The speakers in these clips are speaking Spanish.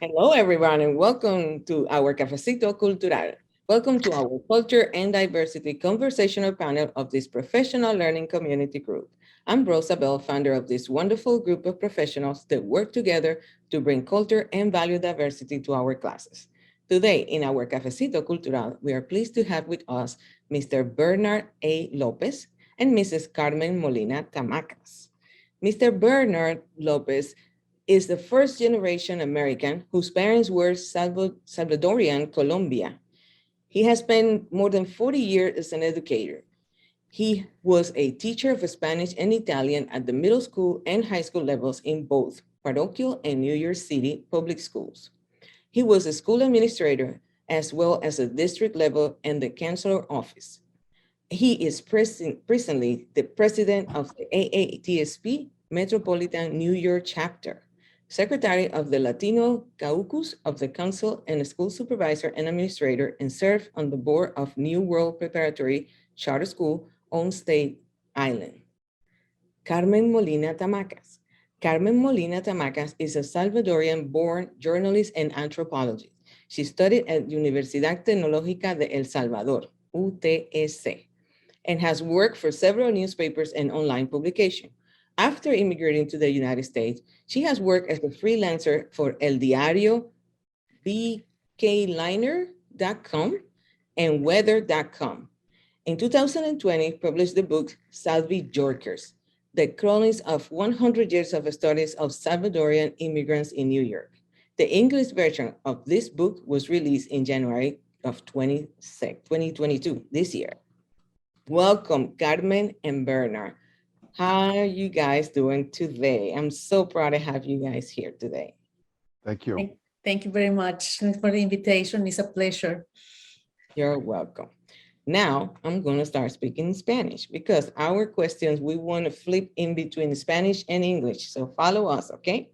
Hello, everyone, and welcome to our Cafecito Cultural. Welcome to our Culture and Diversity conversational panel of this professional learning community group. I'm Rosa Bell, founder of this wonderful group of professionals that work together to bring culture and value diversity to our classes. Today, in our Cafecito Cultural, we are pleased to have with us Mr. Bernard A. Lopez and Mrs. Carmen Molina Tamacas. Mr. Bernard Lopez is the first generation American whose parents were Salvadorian Colombia. He has spent more than 40 years as an educator. He was a teacher of Spanish and Italian at the middle school and high school levels in both parochial and New York City public schools. He was a school administrator as well as a district level and the counselor office. He is presently the president of the AATSP Metropolitan New York chapter, secretary of the Latino Caucus of the council and a school supervisor and administrator, and served on the board of New World Preparatory Charter School on State Island. Carmen Molina Tamacas. Carmen Molina Tamacas is a Salvadorian-born journalist and anthropologist. She studied at Universidad Tecnológica de El Salvador, UTEC, and has worked for several newspapers and online publications. After immigrating to the United States, she has worked as a freelancer for El Diario, bkliner.com, and weather.com. In 2020, published the book Salvi Yorkers, the chronicles of 100 years of studies of Salvadorian immigrants in New York. The English version of this book was released in January of 2022, this year. Welcome, Carmen and Bernard. How are you guys doing today? I'm so proud to have you guys here today. Thank you. Thank you very much. Thanks for the invitation. It's a pleasure. You're welcome. Now I'm going to start speaking Spanish because our questions, we want to flip in between Spanish and English. So follow us, okay?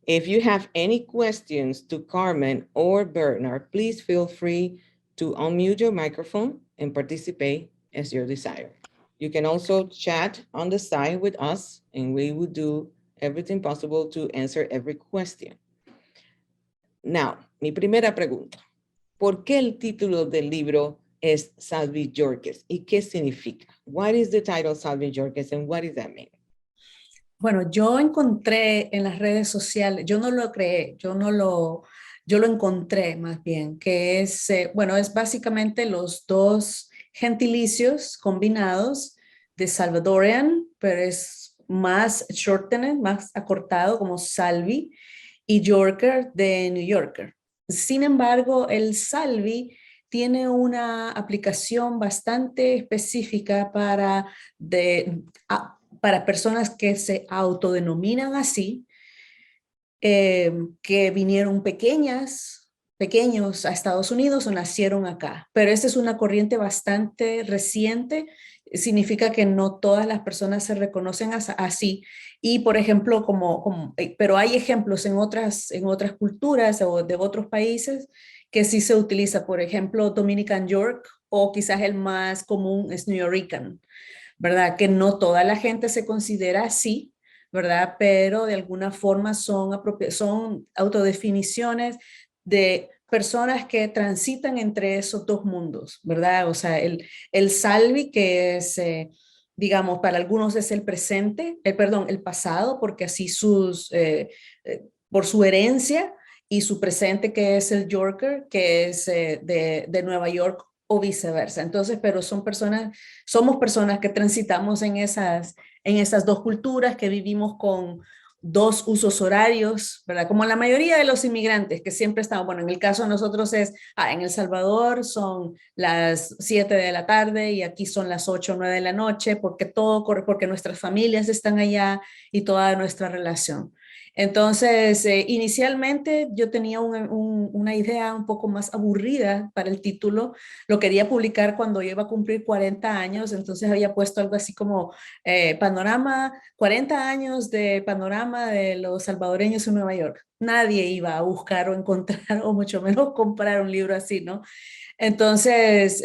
If you have any questions to Carmen or Bernard, please feel free to unmute your microphone and participate as your desire. You can also chat on the side with us and we will do everything possible to answer every question. Now, mi primera pregunta. ¿Por qué el título del libro es Salvi Yorkers? ¿Y qué significa? What is the title Salvi Yorkers and what does that mean? Bueno, yo encontré en las redes sociales, yo no lo creé, yo lo encontré más bien, que es, bueno, es básicamente los dos gentilicios combinados de Salvadorian, pero es más shortened, más acortado como Salvi, y Yorker de New Yorker. Sin embargo, el Salvi tiene una aplicación bastante específica para personas que se autodenominan así, que vinieron pequeños a Estados Unidos o nacieron acá. Pero esta es una corriente bastante reciente, significa que no todas las personas se reconocen así. Y por ejemplo, pero hay ejemplos en otras culturas o de otros países que sí se utiliza. Por ejemplo, Dominican York, o quizás el más común es New Yorican, ¿verdad? Que no toda la gente se considera así, ¿verdad? Pero de alguna forma son autodefiniciones de personas que transitan entre esos dos mundos, ¿verdad? O sea, el Salvi, que es, digamos, para algunos es el presente, el pasado, porque así por su herencia, y su presente, que es el Yorker, que es de Nueva York, o viceversa. Entonces, pero somos personas que transitamos en esas dos culturas, que vivimos con dos usos horarios, ¿verdad? Como la mayoría de los inmigrantes que siempre estamos, bueno, en el caso de nosotros es, en El Salvador son las 7 de la tarde y aquí son las 8 o 9 de la noche, porque todo corre, porque nuestras familias están allá y toda nuestra relación. Entonces, inicialmente yo tenía una idea un poco más aburrida para el título. Lo quería publicar cuando yo iba a cumplir 40 años, entonces había puesto algo así como 40 años de panorama de los salvadoreños en Nueva York. Nadie iba a buscar o encontrar, o mucho menos comprar un libro así, ¿no? Entonces,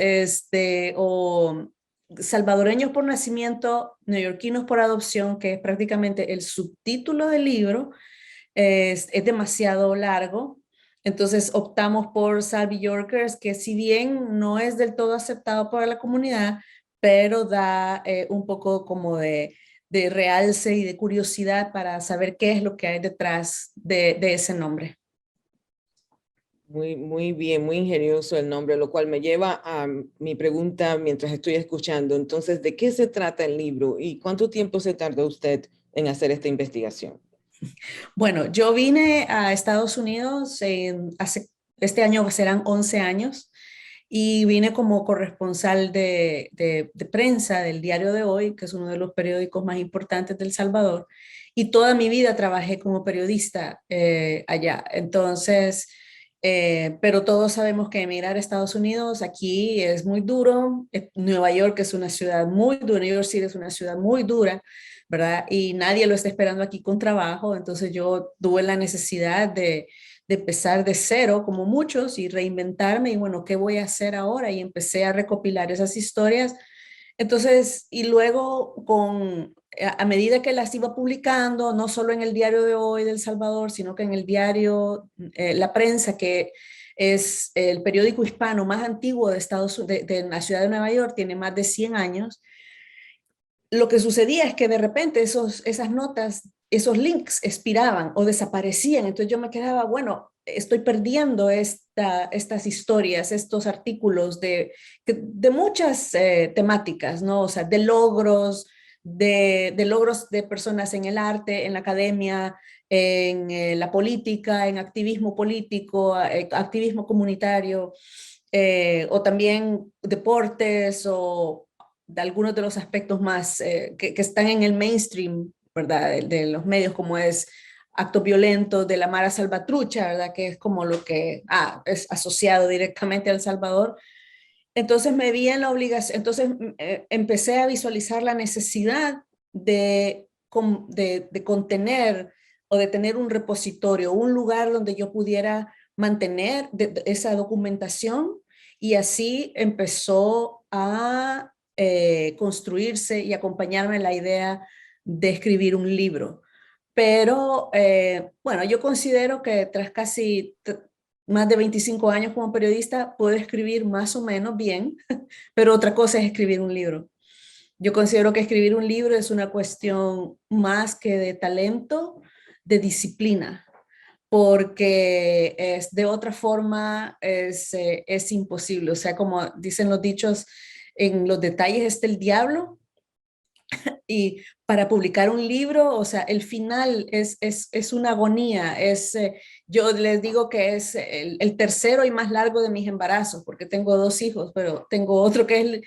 o salvadoreños por nacimiento, neoyorquinos por adopción, que es prácticamente el subtítulo del libro, es demasiado largo, Entonces optamos por Salvi Yorkers, que si bien no es del todo aceptado por la comunidad, pero da un poco como de realce y de curiosidad para saber qué es lo que hay detrás de ese nombre. Muy, muy bien, muy ingenioso el nombre, lo cual me lleva a mi pregunta mientras estoy escuchando. Entonces, ¿de qué se trata el libro y cuánto tiempo se tardó usted en hacer esta investigación? Bueno, yo vine a Estados Unidos este año serán 11 años y vine como corresponsal de prensa del Diario de Hoy, que es uno de los periódicos más importantes de El Salvador, y toda mi vida trabajé como periodista allá. Entonces, pero todos sabemos que emigrar a Estados Unidos aquí es muy duro. Nueva York es una ciudad muy dura, New York City es una ciudad muy dura, ¿verdad? Y nadie lo está esperando aquí con trabajo. Entonces yo tuve la necesidad de empezar de cero, como muchos, y reinventarme. Y bueno, ¿qué voy a hacer ahora? Y empecé a recopilar esas historias. Entonces, y luego a medida que las iba publicando, no solo en el Diario de Hoy de El Salvador, sino que en el diario La Prensa, que es el periódico hispano más antiguo de de la ciudad de Nueva York, tiene más de 100 años. Lo que sucedía es que de repente esas notas, esos links expiraban o desaparecían. Entonces yo me quedaba, bueno, estoy perdiendo estas historias, estos artículos de muchas temáticas, ¿no? O sea, de logros de personas en el arte, en la academia, en la política, en activismo político, activismo comunitario, o también deportes o de algunos de los aspectos más que están en el mainstream, ¿verdad? De los medios, como es actos violentos de la Mara Salvatrucha, ¿verdad? Que es como lo que es asociado directamente a El Salvador. Entonces me vi en la obligación, entonces empecé a visualizar la necesidad de contener o de tener un repositorio, un lugar donde yo pudiera mantener esa documentación, y así empezó a construirse y acompañarme la idea de escribir un libro. Pero bueno, yo considero que tras casi más de 25 años como periodista, puedo escribir más o menos bien, pero otra cosa es escribir un libro. Yo considero que escribir un libro es una cuestión más que de talento, de disciplina, porque de otra forma es imposible. O sea, como dicen los dichos, en los detalles está el diablo. Y para publicar un libro, o sea, el final es una agonía. Yo les digo que es el tercero y más largo de mis embarazos, porque tengo dos hijos, pero tengo otro que es...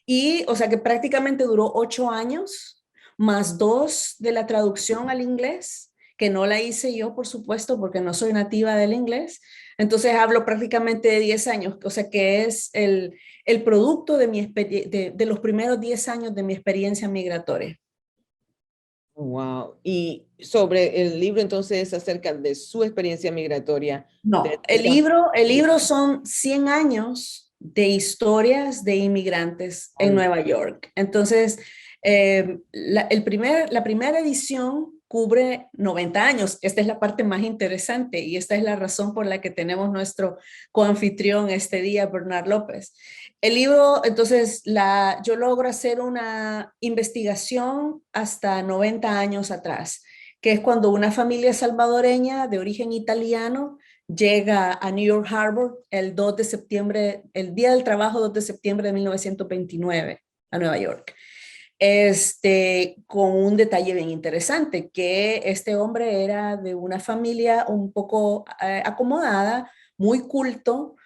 Y, o sea, que prácticamente duró 8 años, más dos de la traducción al inglés, que no la hice yo, por supuesto, porque no soy nativa del inglés. Entonces hablo prácticamente de 10 años, o sea, que es el producto de los primeros 10 años de mi experiencia migratoria. Wow. Y sobre el libro, entonces, acerca de su experiencia migratoria. No, el libro son 100 años de historias de inmigrantes en Nueva York. Entonces, la primera edición cubre 90 años. Esta es la parte más interesante y esta es la razón por la que tenemos nuestro coanfitrión este día, Bernard López. El libro, entonces, yo logro hacer una investigación hasta 90 años atrás, que es cuando una familia salvadoreña de origen italiano llega a New York Harbor el 2 de septiembre, el Día del Trabajo 2 de septiembre de 1929 a Nueva York. Con un detalle bien interesante, que este hombre era de una familia un poco acomodada, muy culto,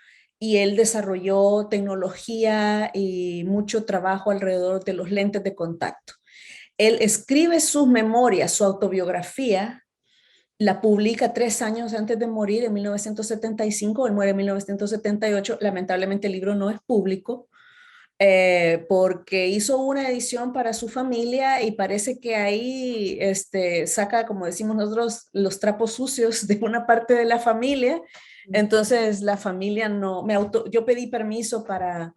y él desarrolló tecnología y mucho trabajo alrededor de los lentes de contacto. Él escribe sus memorias, su autobiografía, la publica 3 años antes de morir, en 1975. Él muere en 1978. Lamentablemente el libro no es público, porque hizo una edición para su familia y parece que ahí saca, como decimos nosotros, los trapos sucios de una parte de la familia. Entonces la familia no, yo pedí permiso para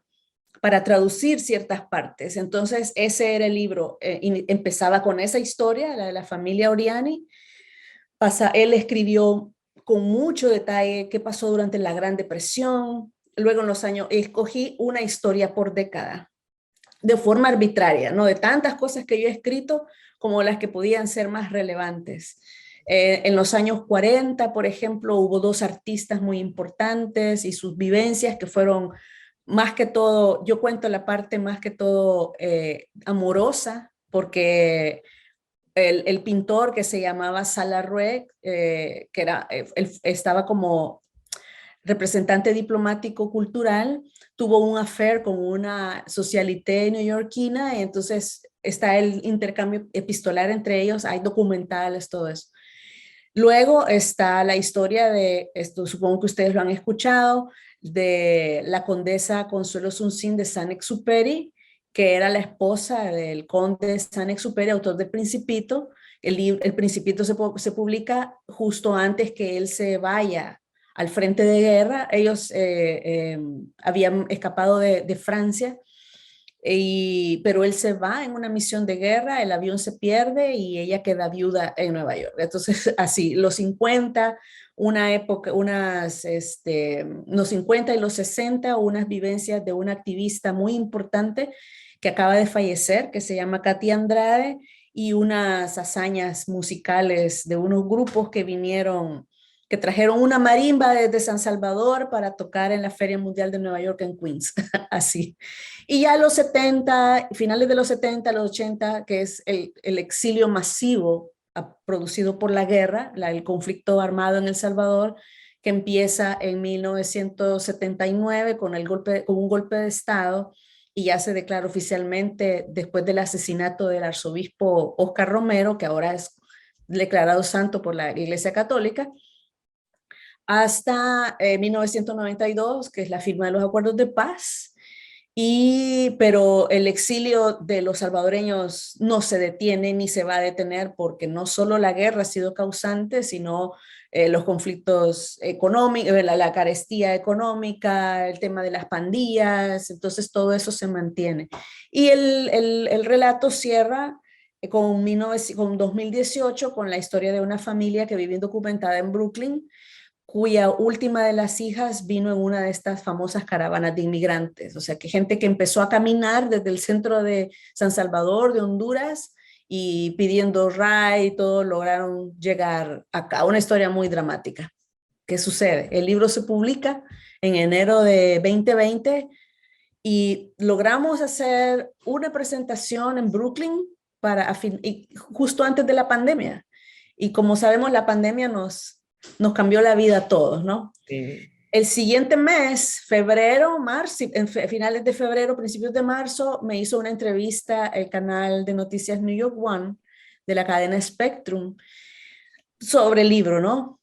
traducir ciertas partes. Entonces ese era el libro. Empezaba con esa historia, la de la familia Oriani. Él escribió con mucho detalle qué pasó durante la Gran Depresión. Luego en los años, escogí una historia por década, de forma arbitraria, ¿no? De tantas cosas que yo he escrito como las que podían ser más relevantes. En los años 40, por ejemplo, hubo dos artistas muy importantes y sus vivencias que fueron más que todo, yo cuento la parte más que todo amorosa, porque el pintor que se llamaba Salarrué, que era, él estaba como representante diplomático cultural, tuvo un affair con una socialité neoyorquina, y entonces está el intercambio epistolar entre ellos, hay documentales, todo eso. Luego está la historia de, esto supongo que ustedes lo han escuchado, de la condesa Consuelo Suncín de Saint-Exupéry, que era la esposa del conde de Saint-Exupéry, autor del Principito. El Principito se publica justo antes que él se vaya al frente de guerra. Ellos habían escapado de Francia, pero él se va en una misión de guerra, el avión se pierde y ella queda viuda en Nueva York. Entonces, así, los 50, una época, los 50 y los 60, unas vivencias de una activista muy importante que acaba de fallecer, que se llama Katy Andrade, y unas hazañas musicales de unos grupos que vinieron, que trajeron una marimba desde San Salvador para tocar en la Feria Mundial de Nueva York en Queens, así. Y ya los 70, finales de los 70, los 80, que es el exilio masivo producido por la guerra, el conflicto armado en El Salvador, que empieza en 1979 con un golpe de Estado y ya se declara oficialmente después del asesinato del arzobispo Oscar Romero, que ahora es declarado santo por la Iglesia Católica, hasta 1992, que es la firma de los acuerdos de paz. Pero el exilio de los salvadoreños no se detiene ni se va a detener, porque no solo la guerra ha sido causante, sino los conflictos económicos, la carestía económica, el tema de las pandillas. Entonces todo eso se mantiene. Y el relato cierra con 2018, con la historia de una familia que vive indocumentada en Brooklyn, cuya última de las hijas vino en una de estas famosas caravanas de inmigrantes. O sea, que gente que empezó a caminar desde el centro de San Salvador, de Honduras, y pidiendo ride y todo, lograron llegar acá. Una historia muy dramática. ¿Qué sucede? El libro se publica en enero de 2020 y logramos hacer una presentación en Brooklyn justo antes de la pandemia. Y como sabemos, la pandemia nos cambió la vida a todos, ¿no? Sí. El siguiente mes, febrero, marzo, finales de febrero, principios de marzo, me hizo una entrevista el canal de noticias New York One de la cadena Spectrum sobre el libro, ¿no?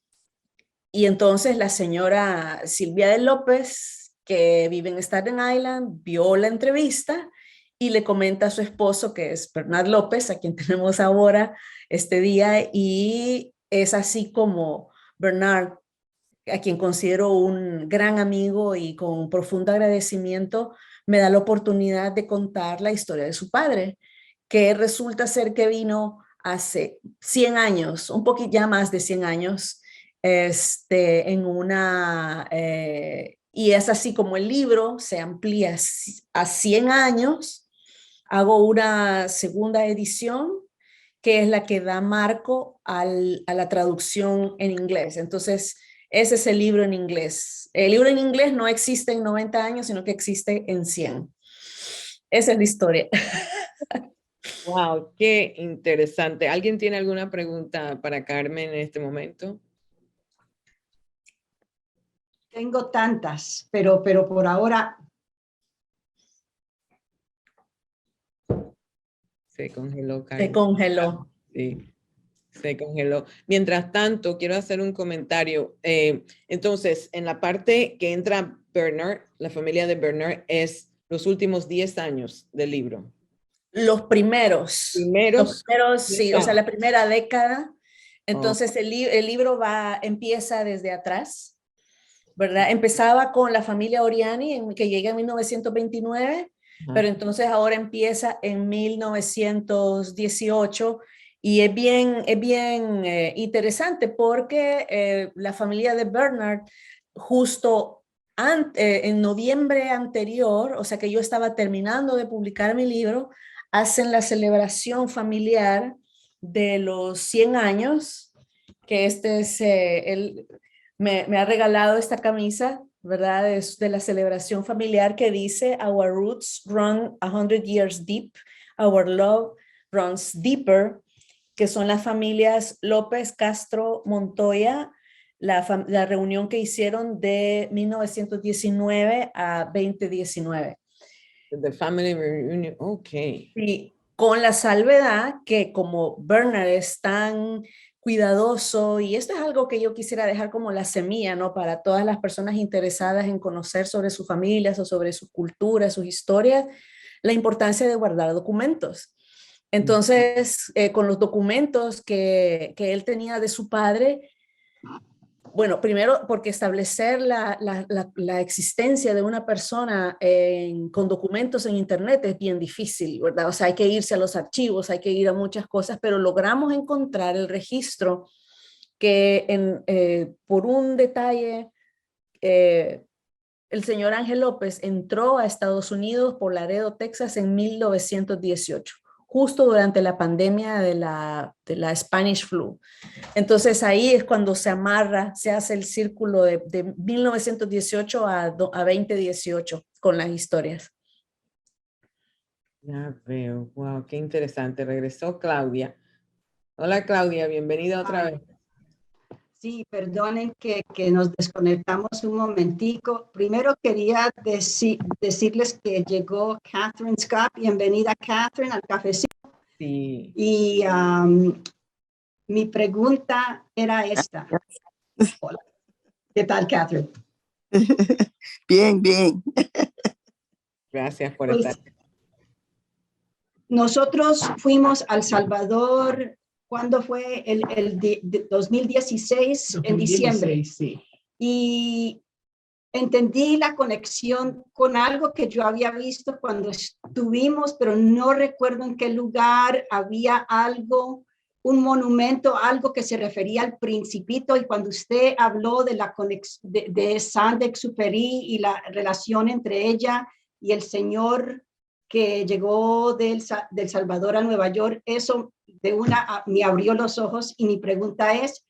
Y entonces la señora Silvia de López, que vive en Staten Island, vio la entrevista y le comenta a su esposo, que es Bernard López, a quien tenemos ahora este día, y es así como Bernard, a quien considero un gran amigo y con profundo agradecimiento, me da la oportunidad de contar la historia de su padre, que resulta ser que vino hace 100 años, un poquito ya más de 100 años, y es así como el libro se amplía a 100 años. Hago una segunda edición, que es la que da marco a la traducción en inglés. Entonces, ese es el libro en inglés. El libro en inglés no existe en 90 años, sino que existe en 100. Esa es la historia. Wow, qué interesante. ¿Alguien tiene alguna pregunta para Carmen en este momento? Tengo tantas, pero por ahora... Se congeló, Se Carmen. congeló. Sí, se congeló. Mientras tanto, quiero hacer un comentario. Entonces, en la parte que entra Bernard, la familia de Bernard, es los últimos 10 años del libro. Los primeros, Primeros. sí, o sea, la primera década. Entonces, Oh. el libro empieza desde atrás, ¿verdad? Empezaba con la familia Oriani, que llega en 1929, Ajá. pero entonces ahora empieza en 1918 Y es bien interesante porque la familia de Bernard, justo en noviembre anterior, o sea que yo estaba terminando de publicar mi libro, hacen la celebración familiar de los 100 años, que este es, él me ha regalado esta camisa, ¿verdad? Es de la celebración familiar que dice, Our roots run 100 years deep, our love runs deeper, que son las familias López, Castro, Montoya, la reunión que hicieron de 1919 a 2019. The family reunion, ok. Y con la salvedad que como Bernard es tan cuidadoso, y esto es algo que yo quisiera dejar como la semilla, ¿no? Para todas las personas interesadas en conocer sobre sus familias o sobre sus culturas, sus historias, la importancia de guardar documentos. Entonces, con los documentos que él tenía de su padre, bueno, primero porque establecer la existencia de una persona con documentos en internet es bien difícil, ¿verdad? O sea, hay que irse a los archivos, hay que ir a muchas cosas, pero logramos encontrar el registro que por un detalle, el señor Ángel López entró a Estados Unidos por Laredo, Texas en 1918, justo durante la pandemia de la Spanish Flu. Entonces ahí es cuando se amarra, se hace el círculo de 1918 a 2018 con las historias. Ya veo, wow, qué interesante. Regresó Claudia. Hola Claudia, bienvenida otra vez. Sí, perdonen que nos desconectamos un momentico. Primero quería decirles que llegó Catherine Scott. Bienvenida, Catherine, al cafecito. Sí. Y mi pregunta era esta. Hola. ¿Qué tal, Catherine? Bien, bien. Gracias por Pues, estar. nosotros fuimos a El Salvador, ¿cuándo fue? El 2016, en diciembre. Sí. Y entendí la conexión con algo que yo había visto cuando estuvimos, pero no recuerdo en qué lugar. Había algo, un monumento, algo que se refería al Principito, y cuando usted habló de la conexión de Saint-Exupéry y la relación entre ella y el señor que llegó del Salvador a Nueva York, eso me abrió los ojos, y mi pregunta es,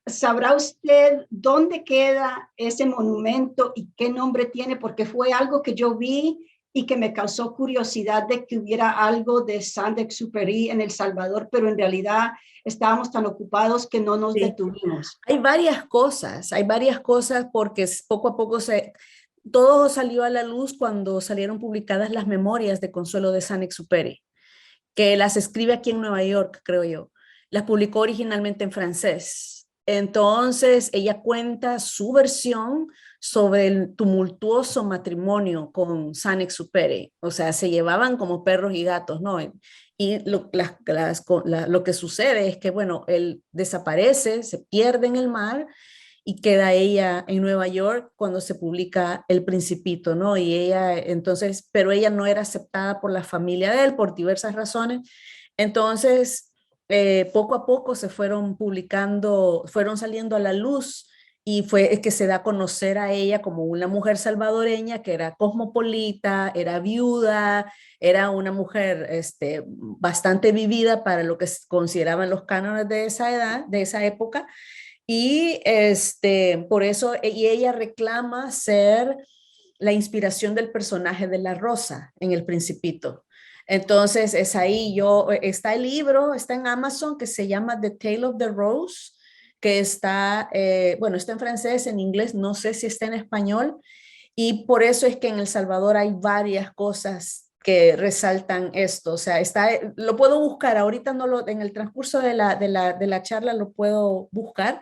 ¿sabrá usted dónde queda ese monumento y qué nombre tiene? Porque fue algo que yo vi y que me causó curiosidad de que hubiera algo de Saint-Exupéry en El Salvador, pero en realidad estábamos tan ocupados que no nos detuvimos. Hay varias cosas porque poco a poco todo salió a la luz cuando salieron publicadas las memorias de Consuelo de Saint-Exupéry, que las escribe aquí en Nueva York, creo yo. Las publicó originalmente en francés. Entonces, ella cuenta su versión sobre el tumultuoso matrimonio con Saint-Exupéry. O sea, se llevaban como perros y gatos, ¿no? Y lo que sucede es que, bueno, él desaparece, se pierde en el mar y queda ella en Nueva York cuando se publica El Principito, ¿no? Y ella, entonces, pero ella no era aceptada por la familia de él por diversas razones. Entonces, poco a poco se fueron publicando, fueron saliendo a la luz, y fue que se da a conocer a ella como una mujer salvadoreña que era cosmopolita, era viuda, era una mujer bastante vivida para lo que consideraban los cánones de esa edad, de esa época, y por eso y ella reclama ser la inspiración del personaje de la Rosa en El Principito. Entonces es ahí, está el libro, está en Amazon, que se llama The Tale of the Rose, que está, bueno, está en francés, en inglés, no sé si está en español, y por eso es que en El Salvador hay varias cosas que resaltan esto. O sea, lo puedo buscar, ahorita en el transcurso de la charla lo puedo buscar.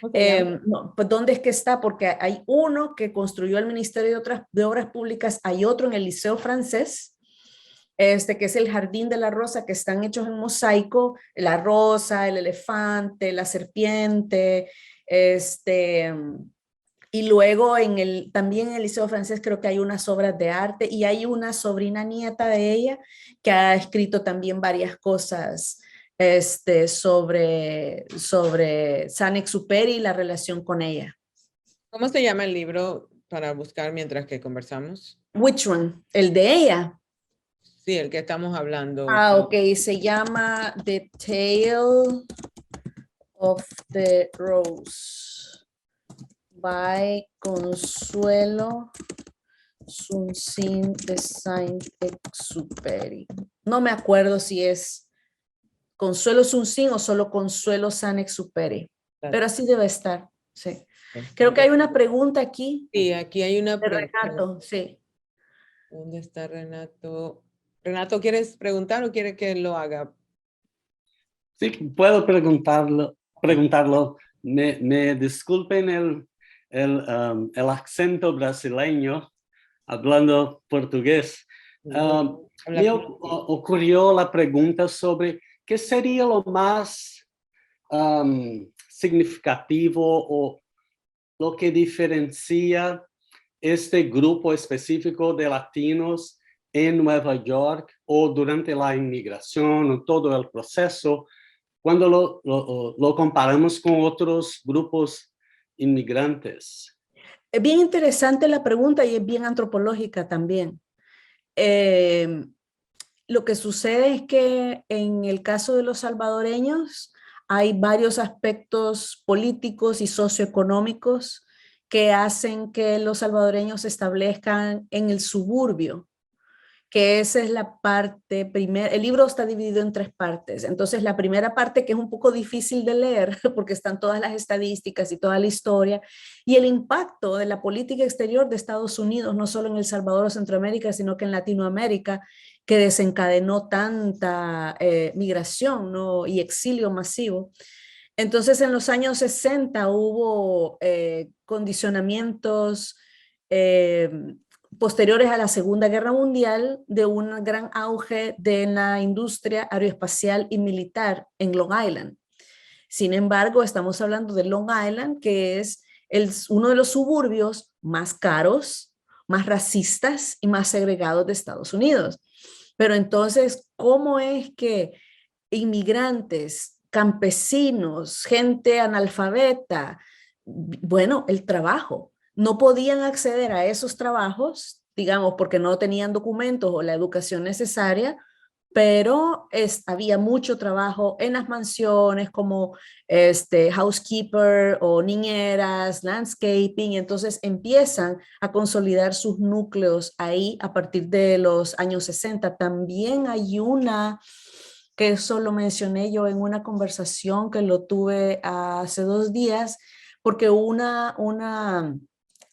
Okay. No, pues ¿dónde es que está? Porque hay uno que construyó el Ministerio de Obras Públicas, hay otro en el Liceo Francés, que es el Jardín de la Rosa, que están hechos en mosaico, la rosa, el elefante, la serpiente, y luego también en el Liceo Francés creo que hay unas obras de arte, y hay una sobrina nieta de ella que ha escrito también varias cosas sobre Saint-Exupéry y la relación con ella. ¿Cómo se llama el libro para buscar mientras que conversamos? Which one? El de ella. Sí, el que estamos hablando. Ah, ok, se llama The Tale of the Rose by Consuelo Sunsin de Saint-Exupéry. No me acuerdo si es Consuelo Sunsin o solo Consuelo Saint-Exupéry, pero así debe estar, sí. Creo que hay una pregunta aquí Sí, aquí hay una de pregunta. Renato, sí. ¿Dónde está Renato? Renato, ¿quieres preguntar o quiere que lo haga? Sí, puedo preguntarlo. Me disculpen el acento brasileño hablando portugués. Habla Me portugués. ocurrió la pregunta sobre qué sería lo más significativo o lo que diferencia este grupo específico de latinos en Nueva York o durante la inmigración o todo el proceso, cuando lo comparamos con otros grupos inmigrantes. Es bien interesante la pregunta y es bien antropológica también. Lo que sucede es que en el caso de los salvadoreños hay varios aspectos políticos y socioeconómicos que hacen que los salvadoreños se establezcan en el suburbio, que esa es la parte primera. El libro está dividido en 3 partes. Entonces, la primera parte, que es un poco difícil de leer, porque están todas las estadísticas y toda la historia, y el impacto de la política exterior de Estados Unidos, no solo en El Salvador o Centroamérica, sino que en Latinoamérica, que desencadenó tanta migración, ¿no? Y exilio masivo. Entonces, en los años 60 hubo condicionamientos posteriores a la Segunda Guerra Mundial de un gran auge de la industria aeroespacial y militar en Long Island. Sin embargo, estamos hablando de Long Island, que es uno de los suburbios más caros, más racistas y más segregados de Estados Unidos. Pero entonces, ¿cómo es que inmigrantes, campesinos, gente analfabeta, bueno, el trabajo, no podían acceder a esos trabajos, digamos, porque no tenían documentos o la educación necesaria, pero había mucho trabajo en las mansiones como housekeeper o niñeras, landscaping, entonces empiezan a consolidar sus núcleos ahí a partir de los años 60. También hay una, que eso lo mencioné yo en una conversación que lo tuve hace 2 días, porque una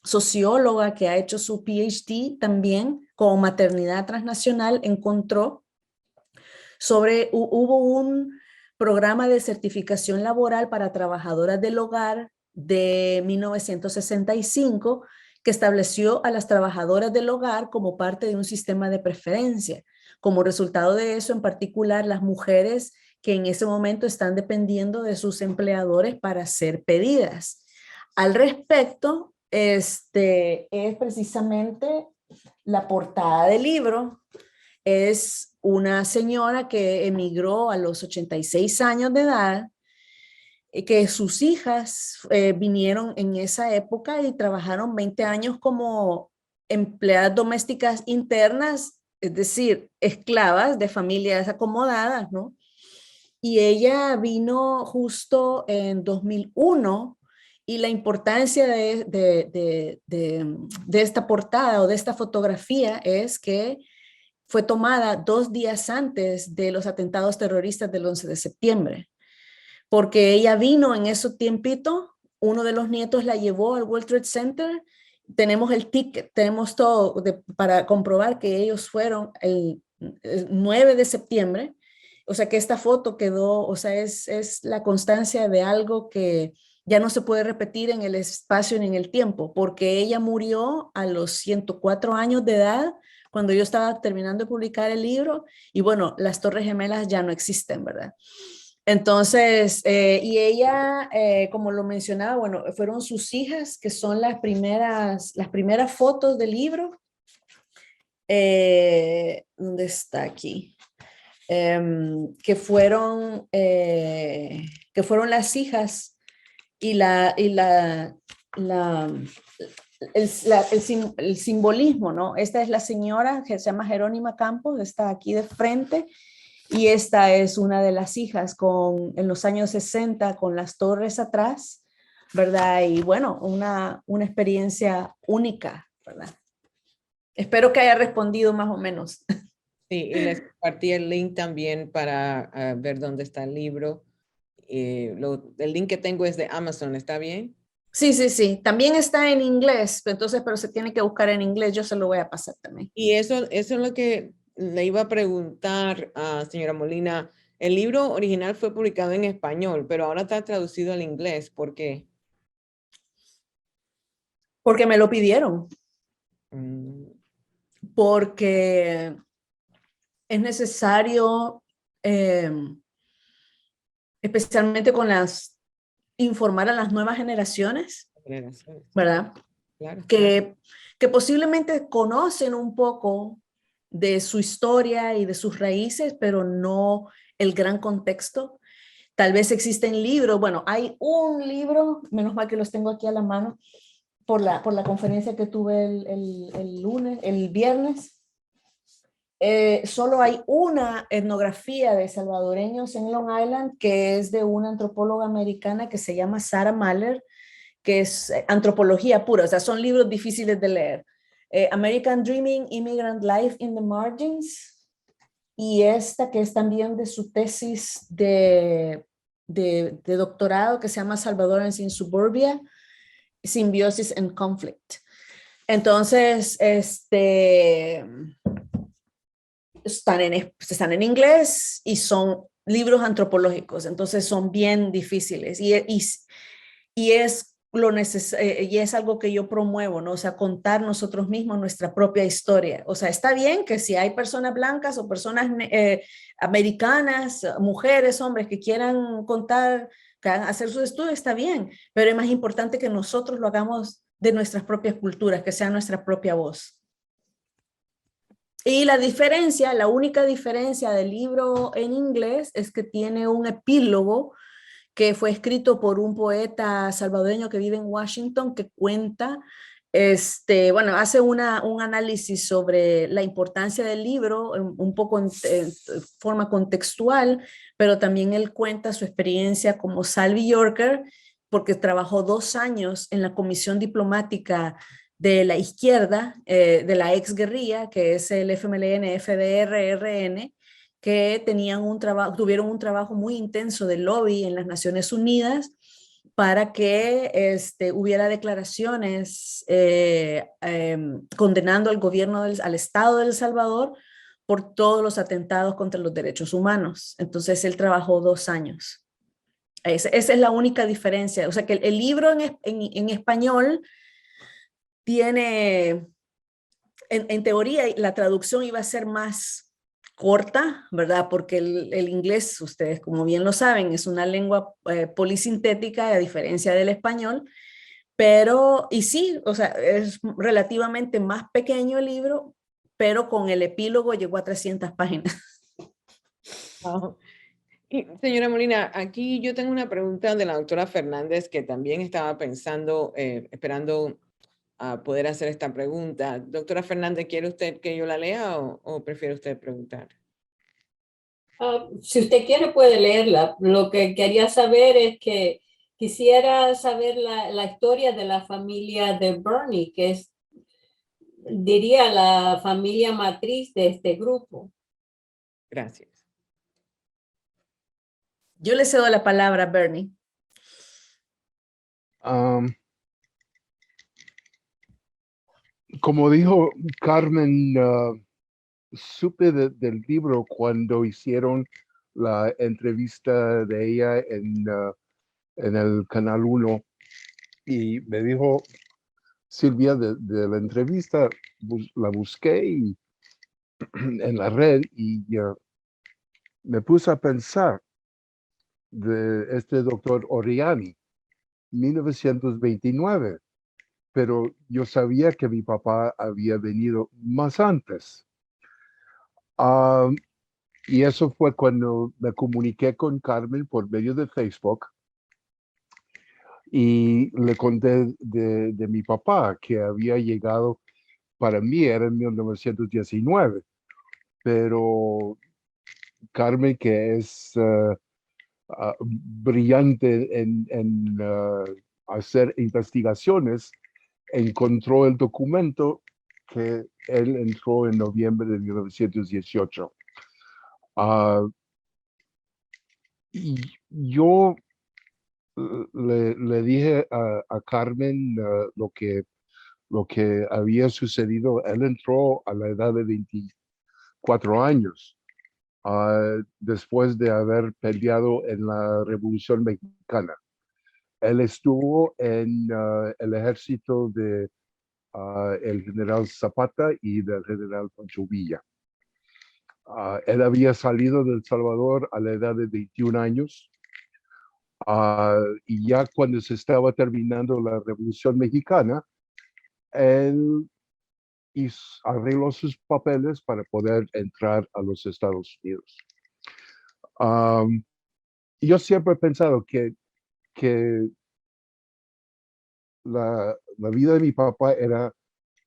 socióloga que ha hecho su PhD también con maternidad transnacional encontró hubo un programa de certificación laboral para trabajadoras del hogar de 1965 que estableció a las trabajadoras del hogar como parte de un sistema de preferencia. Como resultado de eso, en particular, las mujeres que en ese momento están dependiendo de sus empleadores para ser pedidas. Al respecto, es precisamente la portada del libro. Es una señora que emigró a los 86 años de edad, que sus hijas vinieron en esa época y trabajaron 20 años como empleadas domésticas internas, es decir, esclavas de familias acomodadas, ¿no? Y ella vino justo en 2001 y la importancia de esta portada o de esta fotografía es que fue tomada 2 días antes de los atentados terroristas del 11 de septiembre, porque ella vino en ese tiempito, uno de los nietos la llevó al World Trade Center, tenemos el ticket, tenemos todo para comprobar que ellos fueron el 9 de septiembre, o sea que esta foto quedó, o sea, es la constancia de algo que ya no se puede repetir en el espacio ni en el tiempo, porque ella murió a los 104 años de edad, cuando yo estaba terminando de publicar el libro, y bueno, las Torres Gemelas ya no existen, ¿verdad? Entonces, y ella, como lo mencionaba, bueno, fueron sus hijas, que son las primeras fotos del libro. ¿Dónde está aquí? que fueron las hijas y el simbolismo, ¿no? Esta es la señora que se llama Jerónima Campos, está aquí de frente, y esta es una de las hijas en los años 60 con las torres atrás, ¿verdad? Y bueno, una experiencia única, ¿verdad? Espero que haya respondido más o menos. Sí, y les compartí el link también para ver dónde está el libro. El link que tengo es de Amazon, ¿está bien? Sí, sí, sí. También está en inglés, pero se tiene que buscar en inglés. Yo se lo voy a pasar también. Y eso es lo que le iba a preguntar a señora Molina. El libro original fue publicado en español, pero ahora está traducido al inglés. ¿Por qué? Porque me lo pidieron. Mm, Porque es necesario, especialmente informar a las nuevas generaciones, generaciones, ¿verdad? claro. Que posiblemente conocen un poco de su historia y de sus raíces, pero no el gran contexto. Tal vez existen libros, bueno, hay un libro, menos mal que los tengo aquí a la mano, por la conferencia que tuve el viernes. Solo hay una etnografía de salvadoreños en Long Island que es de una antropóloga americana que se llama Sarah Mahler, que es antropología pura, o sea, son libros difíciles de leer. American Dreaming, Immigrant Life in the Margins, y esta que es también de su tesis de doctorado que se llama Salvadorans in Suburbia, Symbiosis and Conflict. Entonces, están en inglés y son libros antropológicos, entonces son bien difíciles y es y es algo que yo promuevo, ¿no? O sea, contar nosotros mismos nuestra propia historia. O sea, está bien que si hay personas blancas o personas americanas, mujeres, hombres que quieran contar, que hacer sus estudios, está bien, pero es más importante que nosotros lo hagamos de nuestras propias culturas, que sea nuestra propia voz. Y la única diferencia del libro en inglés es que tiene un epílogo que fue escrito por un poeta salvadoreño que vive en Washington, que cuenta, hace un análisis sobre la importancia del libro, un poco en forma contextual, pero también él cuenta su experiencia como Salvi Yorker, porque trabajó 2 años en la comisión diplomática de la izquierda, de la exguerrilla, que es el FMLN, FDR, RN, que tuvieron un trabajo muy intenso de lobby en las Naciones Unidas para que hubiera declaraciones condenando al gobierno, al Estado de El Salvador por todos los atentados contra los derechos humanos. Entonces él trabajó 2 años. Esa es la única diferencia. O sea que el libro en español tiene, en teoría, la traducción iba a ser más corta, ¿verdad? Porque el inglés, ustedes como bien lo saben, es una lengua polisintética a diferencia del español, y sí, o sea, es relativamente más pequeño el libro, pero con el epílogo llegó a 300 páginas. Wow. Y, señora Molina, aquí yo tengo una pregunta de la doctora Fernández que también estaba pensando, esperando a poder hacer esta pregunta. Doctora Fernández, ¿quiere usted que yo la lea o prefiere usted preguntar? Si usted quiere puede leerla. Lo que quería saber es que quisiera saber la historia de la familia de Bernie, que es, diría, la familia matriz de este grupo. Gracias. Yo le cedo la palabra a Bernie. Como dijo Carmen, supe del libro cuando hicieron la entrevista de ella en el Canal 1 y me dijo Silvia de la entrevista, la busqué en la red y me puse a pensar de este doctor Oriani, 1929, pero yo sabía que mi papá había venido más antes. Y eso fue cuando me comuniqué con Carmen por medio de Facebook y le conté de mi papá, que había llegado, para mí era en 1919, pero Carmen, que es brillante en hacer investigaciones, encontró el documento que él entró en noviembre de 1918. Y yo le dije a Carmen lo que había sucedido. Él entró a la edad de 24 años, después de haber peleado en la Revolución Mexicana. Él estuvo en el ejército de el general Zapata y del general Pancho Villa. Él había salido de El Salvador a la edad de 21 años. Y ya cuando se estaba terminando la Revolución Mexicana, él arregló sus papeles para poder entrar a los Estados Unidos. Yo siempre he pensado que la vida de mi papá era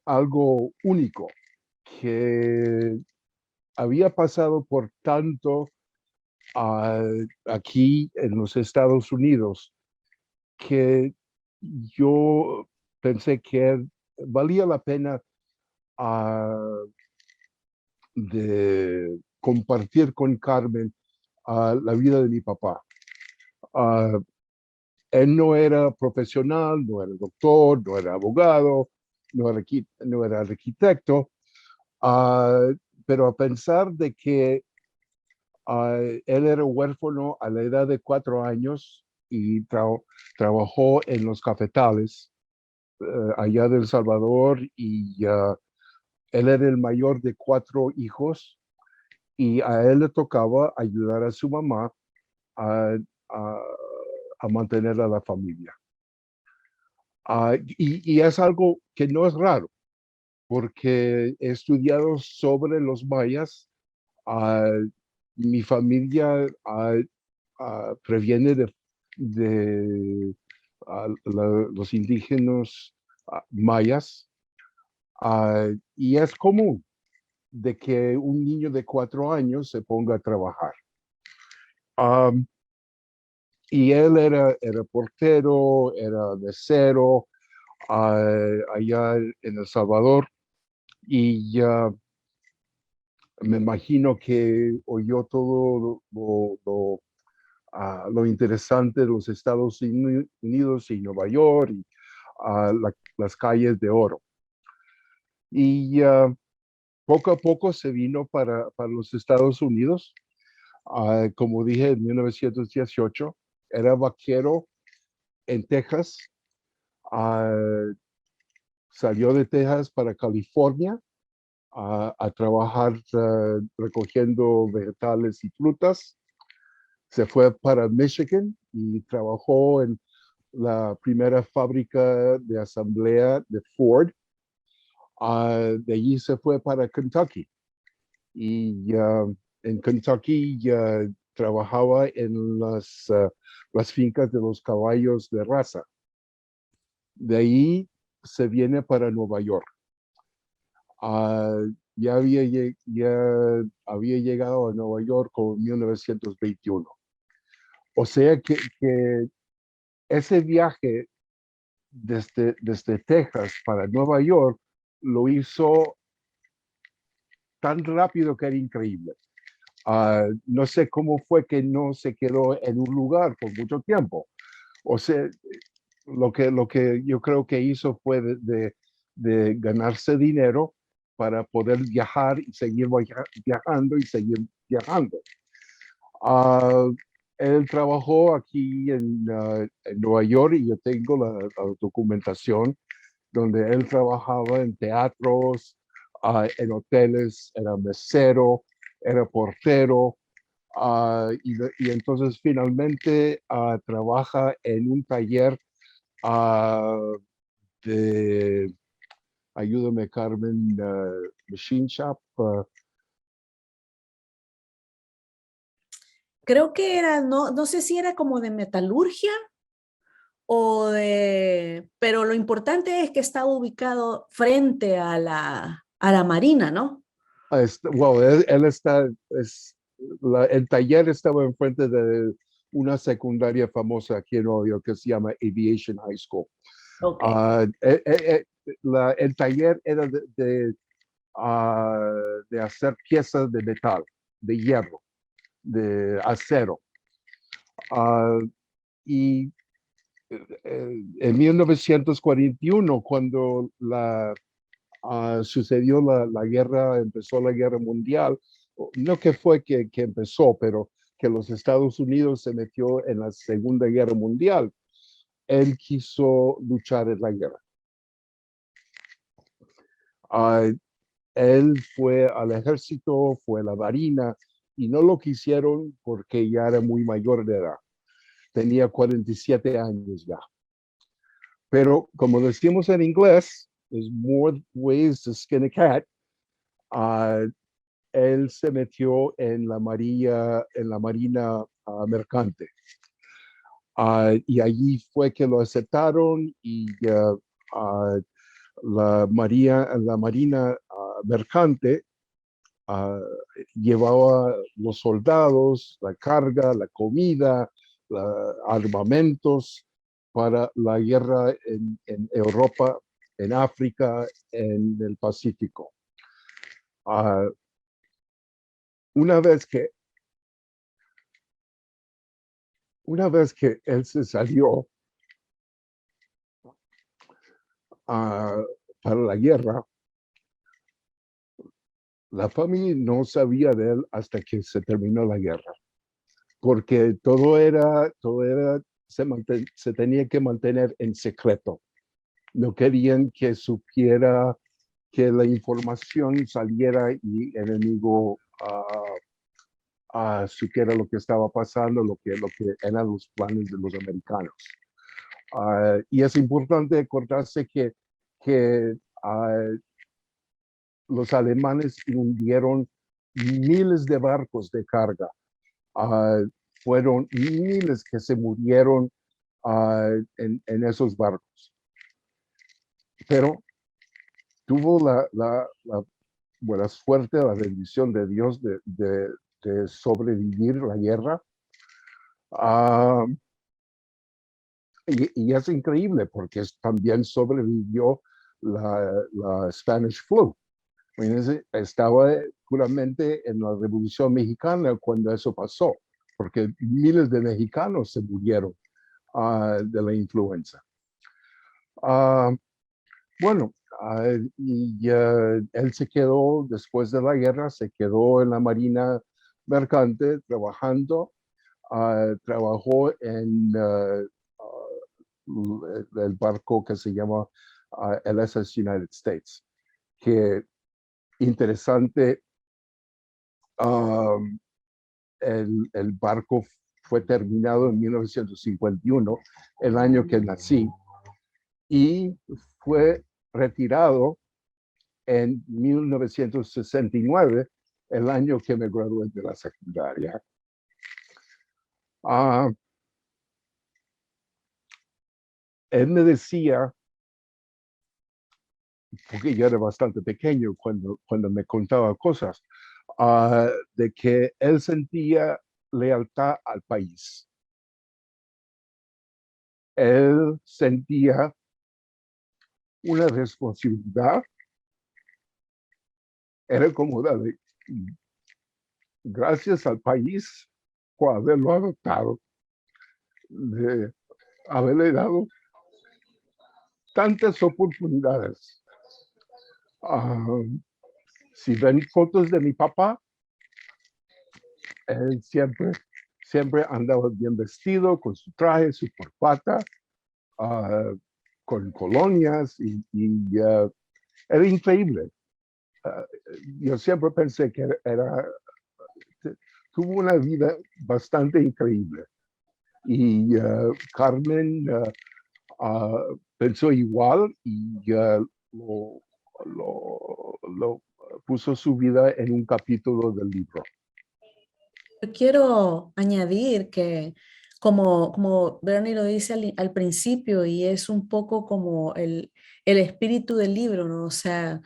algo único, que había pasado por tanto aquí en los Estados Unidos, que yo pensé que valía la pena de compartir con Carmen la vida de mi papá. Él no era profesional, no era doctor, no era abogado, no era arquitecto, pero a pensar de que él era huérfano a la edad de 4 años y trabajó en los cafetales allá de El Salvador, y él era el mayor de 4 hijos y a él le tocaba ayudar a su mamá a, a, a mantener a la familia. Y es algo que no es raro, porque he estudiado sobre los mayas. Mi familia previene de los indígenas mayas, y es común de que un niño de 4 años se ponga a trabajar. Y él era portero, era mesero allá en El Salvador, y me imagino que oyó todo lo interesante de los Estados Unidos y Nueva York, y las calles de oro. Y poco a poco se vino para los Estados Unidos. Como dije, en 1918 era vaquero en Texas. Salió de Texas para California a trabajar recogiendo vegetales y frutas. Se fue para Michigan y trabajó en la primera fábrica de asamblea de Ford. De allí se fue para Kentucky, y en Kentucky trabajaba en las fincas de los caballos de raza. De ahí se viene para Nueva York. Ya había llegado a Nueva York en 1921. O sea que ese viaje desde Texas para Nueva York lo hizo tan rápido que era increíble. No sé cómo fue que no se quedó en un lugar por mucho tiempo. O sea, lo que yo creo que hizo fue de ganarse dinero para poder viajar y seguir viajando y seguir viajando. Él trabajó aquí en Nueva York, y yo tengo la documentación donde él trabajaba en teatros, en hoteles, era mesero, era portero, y entonces finalmente trabaja en un taller de, ayúdame Carmen, machine shop, creo que era, no sé si era como de metalurgia pero lo importante es que estaba ubicado frente a la marina, ¿no? Well, él está, el taller estaba enfrente de una secundaria famosa aquí en Nueva York que se llama Aviation High School. Ok. El taller era de hacer piezas de metal, de hierro, de acero. Y en 1941, cuando sucedió la guerra, empezó la guerra mundial, no que fue que empezó, pero que los Estados Unidos se metió en la Segunda Guerra Mundial, él quiso luchar en la guerra. Él fue al ejército, fue a la marina, y no lo quisieron porque ya era muy mayor de edad. Tenía 47 años ya. Pero como decimos en inglés, there's more ways to skin a cat. Él se metió en la marina mercante. Y allí fue que lo aceptaron y la marina mercante llevaba los soldados, la carga, la comida, armamentos para la guerra en Europa, en África, en el Pacífico. Una vez que él se salió para la guerra, la familia no sabía de él hasta que se terminó la guerra, porque todo se tenía que mantener en secreto. No querían que supiera, que la información saliera y el enemigo supiera lo que estaba pasando, lo que eran los planes de los americanos. Y es importante acordarse que los alemanes hundieron miles de barcos de carga. Fueron miles que se murieron en esos barcos. Pero tuvo la buena suerte, la bendición de Dios de sobrevivir la guerra. Y es increíble porque también sobrevivió la Spanish Flu. Estaba puramente en la Revolución Mexicana cuando eso pasó, porque miles de mexicanos se murieron de la influenza. Bueno, él se quedó, después de la guerra, se quedó en la Marina Mercante trabajando. Trabajó en el barco que se llama el SS United States, que interesante, el barco fue terminado en 1951, el año que nací, y fue retirado en 1969, el año que me gradué de la secundaria. Él me decía, porque yo era bastante pequeño cuando me contaba cosas, de que él sentía lealtad al país. Él sentía una responsabilidad, era como de gracias al país por haberlo adoptado, de haberle dado tantas oportunidades. Si ven fotos de mi papá, él siempre andaba bien vestido, con su traje, su corbata, con colonias, y era increíble. Yo siempre pensé que tuvo una vida bastante increíble. Y Carmen pensó igual y lo puso su vida en un capítulo del libro. Yo quiero añadir que, como Bernie lo dice al principio, y es un poco como el espíritu del libro, ¿no? O sea,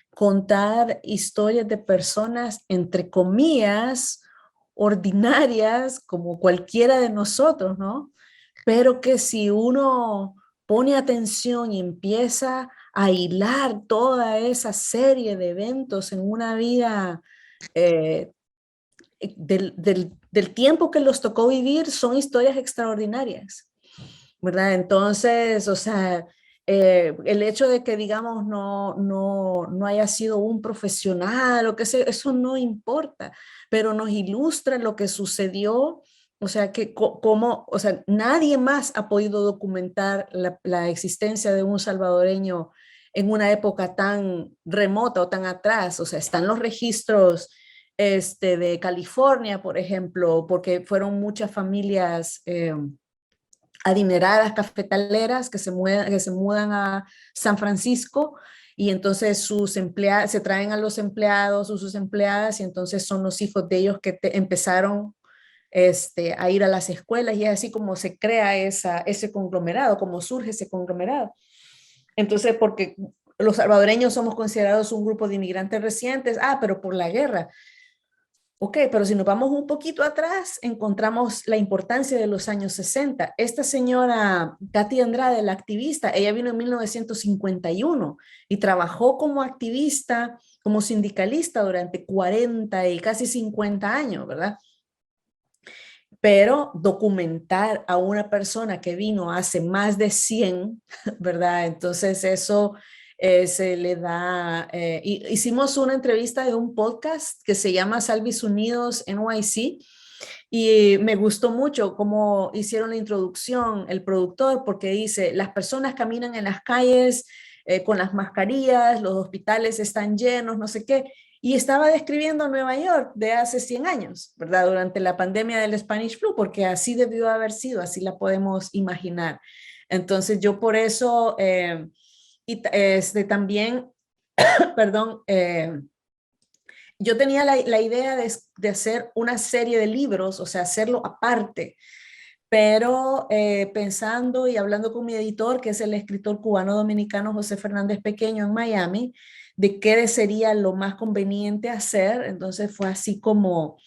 contar historias de personas, entre comillas, ordinarias, como cualquiera de nosotros, ¿no? Pero que si uno pone atención y empieza a hilar toda esa serie de eventos en una vida eh, del tiempo que los tocó vivir, son historias extraordinarias, ¿verdad? Entonces, o sea, el hecho de que, digamos, no haya sido un profesional o que sea, eso no importa, pero nos ilustra lo que sucedió, o sea, que como, o sea, nadie más ha podido documentar la existencia de un salvadoreño en una época tan remota o tan atrás, o sea, están los registros de California, por ejemplo, porque fueron muchas familias adineradas cafetaleras que se mudan a San Francisco y entonces sus empleados se traen a los empleados o sus empleadas y entonces son los hijos de ellos que empezaron a ir a las escuelas y es así como se crea ese conglomerado, como surge ese conglomerado. Entonces, porque los salvadoreños somos considerados un grupo de inmigrantes recientes, pero por la guerra. Ok, pero si nos vamos un poquito atrás, encontramos la importancia de los años 60. Esta señora Katy Andrade, la activista, ella vino en 1951 y trabajó como activista, como sindicalista durante 40 y casi 50 años, ¿verdad? Pero documentar a una persona que vino hace más de 100, ¿verdad? Entonces eso se le da, hicimos una entrevista de un podcast que se llama Salvis Unidos NYC y me gustó mucho cómo hicieron la introducción el productor porque dice, las personas caminan en las calles con las mascarillas, los hospitales están llenos, no sé qué, y estaba describiendo Nueva York de hace 100 años, ¿verdad? Durante la pandemia del Spanish Flu, porque así debió haber sido, así la podemos imaginar. Entonces yo por eso, también, perdón, yo tenía la idea de hacer una serie de libros, o sea, hacerlo aparte, pero pensando y hablando con mi editor, que es el escritor cubano-dominicano José Fernández Pequeño en Miami, de qué sería lo más conveniente hacer. Entonces fue así como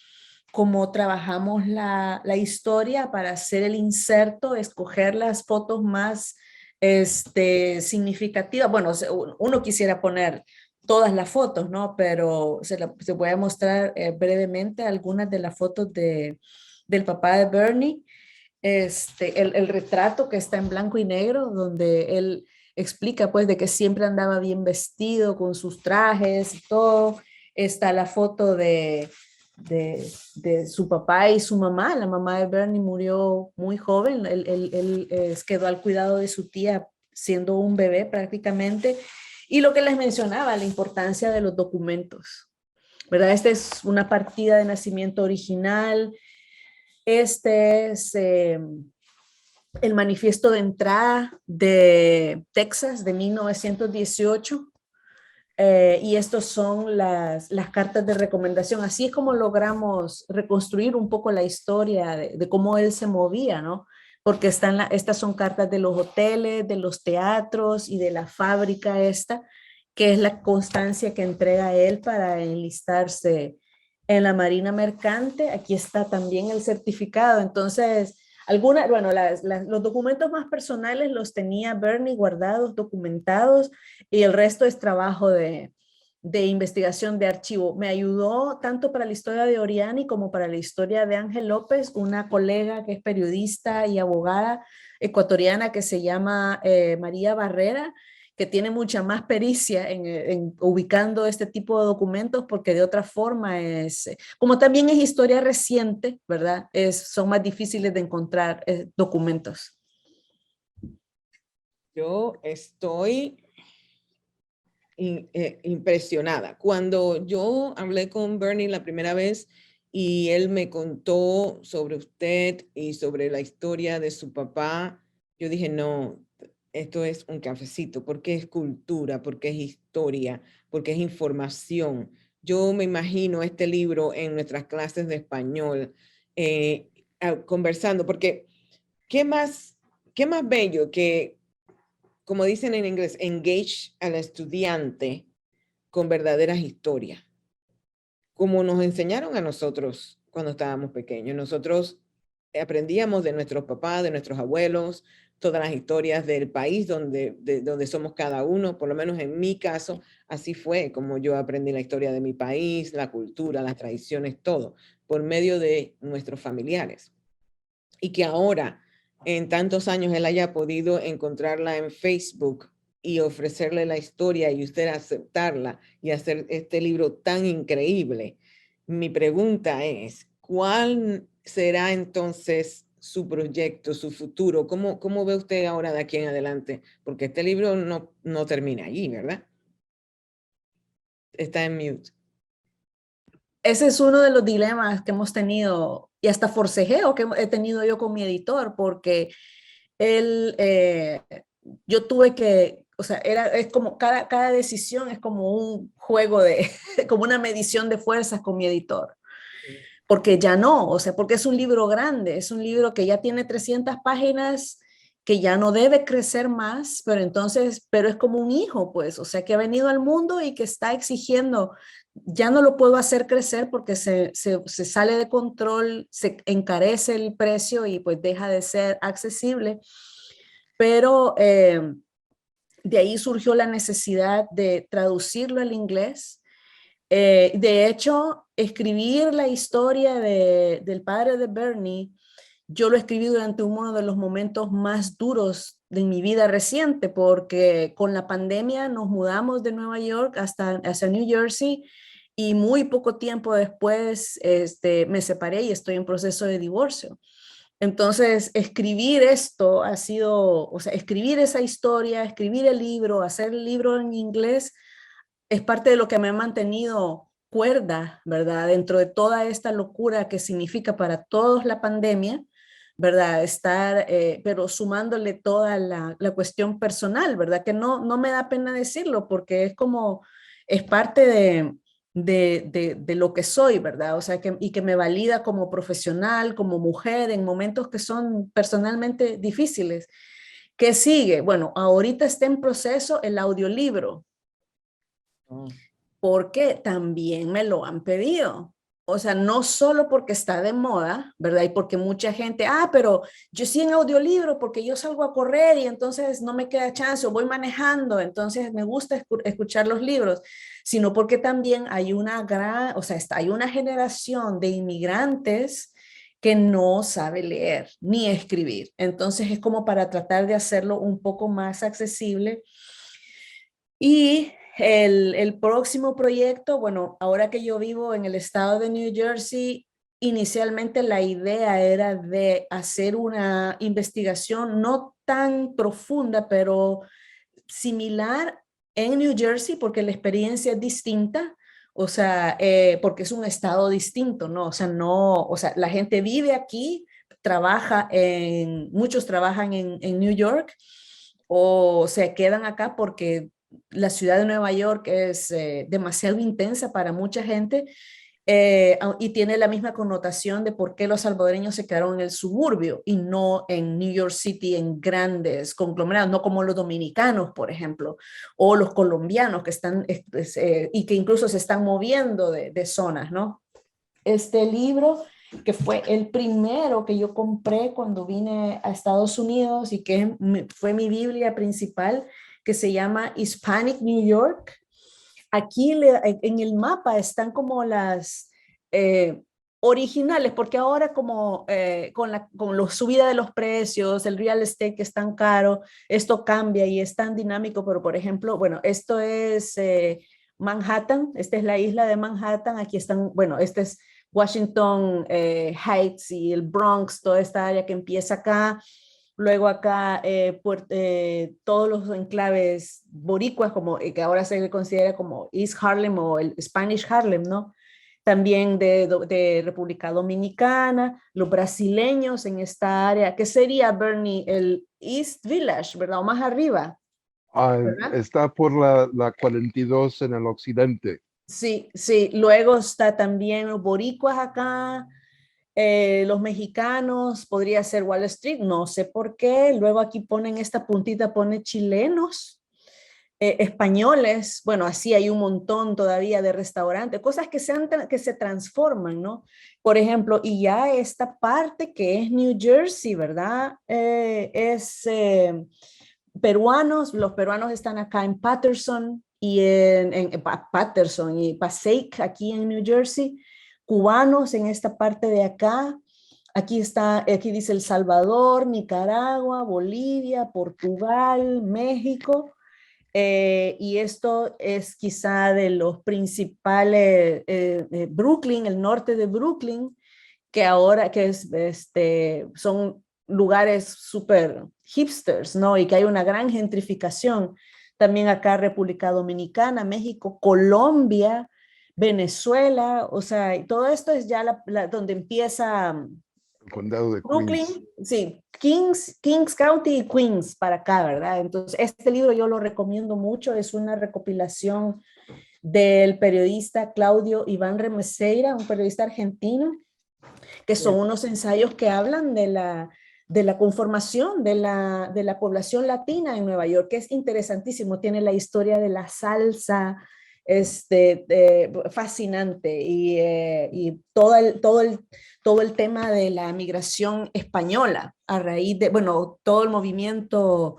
trabajamos la historia para hacer el inserto, escoger las fotos más significativas. Bueno, uno quisiera poner todas las fotos, ¿no? Pero se voy a mostrar brevemente algunas de las fotos del papá de Bernie. El retrato que está en blanco y negro, donde él explica pues de que siempre andaba bien vestido con sus trajes y todo. Está la foto de su papá y su mamá. La mamá de Bernie murió muy joven, él quedó al cuidado de su tía siendo un bebé prácticamente. Y lo que les mencionaba, la importancia de los documentos, ¿verdad? Esta es una partida de nacimiento original. Este es el manifiesto de entrada de Texas de 1918. Y estos son las cartas de recomendación. Así es como logramos reconstruir un poco la historia de cómo él se movía, ¿no? Porque estas son cartas de los hoteles, de los teatros y de la fábrica esta, que es la constancia que entrega él para enlistarse en la Marina Mercante. Aquí está también el certificado. Entonces, los documentos más personales los tenía Bernie guardados, documentados, y el resto es trabajo de investigación de archivo. Me ayudó tanto para la historia de Oriani como para la historia de Ángel López, una colega que es periodista y abogada ecuatoriana que se llama María Barrera, que tiene mucha más pericia en ubicando este tipo de documentos, porque de otra forma como también es historia reciente, ¿verdad? Son más difíciles de encontrar documentos. Yo estoy impresionada. Cuando yo hablé con Bernie la primera vez y él me contó sobre usted y sobre la historia de su papá, yo dije, no, esto es un cafecito, porque es cultura, porque es historia, porque es información, yo me imagino este libro en nuestras clases de español, conversando, porque ¿qué más bello que, como dicen en inglés, engage al estudiante con verdaderas historias, como nos enseñaron a nosotros cuando estábamos pequeños? Nosotros aprendíamos de nuestros papás, de nuestros abuelos, todas las historias del país donde somos cada uno. Por lo menos en mi caso, así fue como yo aprendí la historia de mi país, la cultura, las tradiciones, todo, por medio de nuestros familiares. Y que ahora, en tantos años, él haya podido encontrarla en Facebook y ofrecerle la historia y usted aceptarla y hacer este libro tan increíble. Mi pregunta es, ¿cuál será entonces su proyecto, su futuro? ¿Cómo ve usted ahora de aquí en adelante? Porque este libro no termina allí, ¿verdad? Está en mute. Ese es uno de los dilemas que hemos tenido y hasta forcejeo que he tenido yo con mi editor, porque él, yo tuve que, o sea, es como cada decisión es como un juego de, como una medición de fuerzas con mi editor. Porque ya no, o sea, porque es un libro grande, es un libro que ya tiene 300 páginas, que ya no debe crecer más, pero entonces, pero es como un hijo, pues, o sea, que ha venido al mundo y que está exigiendo, ya no lo puedo hacer crecer porque se sale de control, se encarece el precio y pues deja de ser accesible, pero de ahí surgió la necesidad de traducirlo al inglés. De hecho, escribir la historia del padre de Bernie, yo lo escribí durante uno de los momentos más duros de mi vida reciente, porque con la pandemia nos mudamos de Nueva York hasta New Jersey y muy poco tiempo después me separé y estoy en proceso de divorcio. Entonces, escribir esto ha sido, o sea, escribir esa historia, escribir el libro, hacer el libro en inglés, es parte de lo que me ha mantenido cuerda, ¿verdad? Dentro de toda esta locura que significa para todos la pandemia, ¿verdad? Estar, pero sumándole toda la cuestión personal, ¿verdad? Que no me da pena decirlo porque es como, es parte de lo que soy, ¿verdad? O sea, y que me valida como profesional, como mujer, en momentos que son personalmente difíciles. ¿Qué sigue? Bueno, ahorita está en proceso el audiolibro, porque también me lo han pedido. O sea, no solo porque está de moda, ¿verdad? Y porque mucha gente, pero yo sí en audiolibro porque yo salgo a correr y entonces no me queda chance o voy manejando, entonces me gusta escuchar los libros, sino porque también hay una gran, o sea, hay una generación de inmigrantes que no sabe leer ni escribir. Entonces es como para tratar de hacerlo un poco más accesible. Y el próximo proyecto, bueno, ahora que yo vivo en el estado de New Jersey, inicialmente la idea era de hacer una investigación no tan profunda, pero similar en New Jersey, porque la experiencia es distinta, o sea, porque es un estado distinto, ¿no? O sea, no, o sea, la gente vive aquí, muchos trabajan en New York o se quedan acá porque la ciudad de Nueva York es demasiado intensa para mucha gente, y tiene la misma connotación de por qué los salvadoreños se quedaron en el suburbio y no en New York City en grandes conglomerados, no como los dominicanos, por ejemplo, o los colombianos que están y que incluso se están moviendo de zonas, ¿no? Este libro, que fue el primero que yo compré cuando vine a Estados Unidos y que fue mi Biblia principal, que se llama Hispanic New York. Aquí en el mapa están como las originales, porque ahora como con la subida de los precios, el real estate que es tan caro, esto cambia y es tan dinámico, pero por ejemplo, bueno, esto es Manhattan, esta es la isla de Manhattan, aquí están, bueno, este es Washington Heights y el Bronx, toda esta área que empieza acá. Luego acá todos los enclaves boricuas, como, que ahora se le considera como East Harlem o el Spanish Harlem, ¿no? También de República Dominicana, los brasileños en esta área, que sería, Bernie, el East Village, ¿verdad? O más arriba. ¿Verdad? Está por la 42 en el occidente. Sí, sí. Luego está también los boricuas acá, los mexicanos, podría ser Wall Street, no sé por qué. Luego aquí ponen esta puntita, pone chilenos, españoles. Bueno, así hay un montón todavía de restaurantes, cosas que se transforman, ¿no? Por ejemplo, y ya esta parte que es New Jersey, ¿verdad? Peruanos, los peruanos están acá en Patterson y Patterson y Passaic, aquí en New Jersey, cubanos en esta parte de acá. Aquí está, aquí dice El Salvador, Nicaragua, Bolivia, Portugal, México. Y esto es quizá de los principales, Brooklyn, el norte de Brooklyn, que ahora que son lugares súper hipsters, ¿no? Y que hay una gran gentrificación. También acá República Dominicana, México, Colombia, Venezuela, o sea, y todo esto es ya donde empieza El condado de Brooklyn, Queens. sí, Kings County y Queens para acá, ¿verdad? Entonces, este libro yo lo recomiendo mucho, es una recopilación del periodista Claudio Iván Remeseira, un periodista argentino, que son unos ensayos que hablan de la conformación de la población latina en Nueva York, que es interesantísimo. Tiene la historia de la salsa, fascinante, y todo el tema de la migración española a raíz de, bueno, todo el movimiento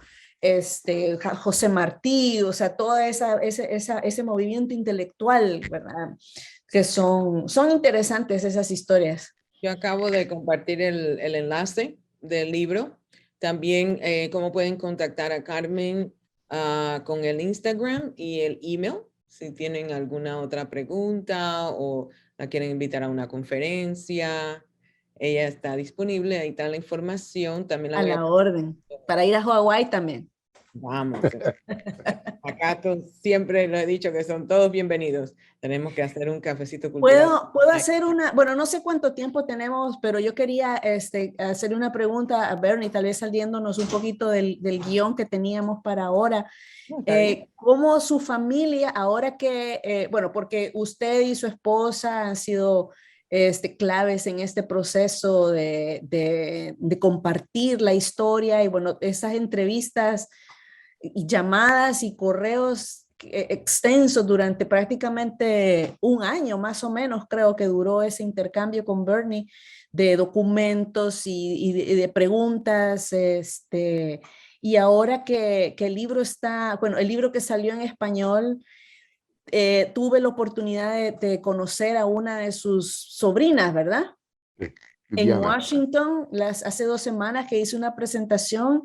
José Martí, o sea, todo ese movimiento intelectual, ¿verdad? Que son interesantes esas historias. Yo acabo de compartir el enlace del libro. También cómo pueden contactar a Carmen con el Instagram y el email si tienen alguna otra pregunta o la quieren invitar a una conferencia. Ella está disponible, ahí está la información. También la A voy a... la orden. Para ir a Hawái también. Vamos. Acá siempre lo he dicho que son todos bienvenidos. Tenemos que hacer un cafecito cultural. Puedo hacer bueno, no sé cuánto tiempo tenemos, pero yo quería hacer una pregunta a Bernie, tal vez saliéndonos un poquito del guión que teníamos para ahora. Está bien. ¿Cómo su familia, ahora que, bueno, porque usted y su esposa han sido claves en este proceso de compartir la historia y, bueno, esas entrevistas y llamadas y correos extensos durante prácticamente un año, más o menos, creo que duró ese intercambio con Bernie de documentos y de preguntas, y ahora que el libro está, bueno, el libro que salió en español, tuve la oportunidad de conocer a una de sus sobrinas, ¿verdad? Sí, En Viviana. Washington, hace 2 semanas que hice una presentación.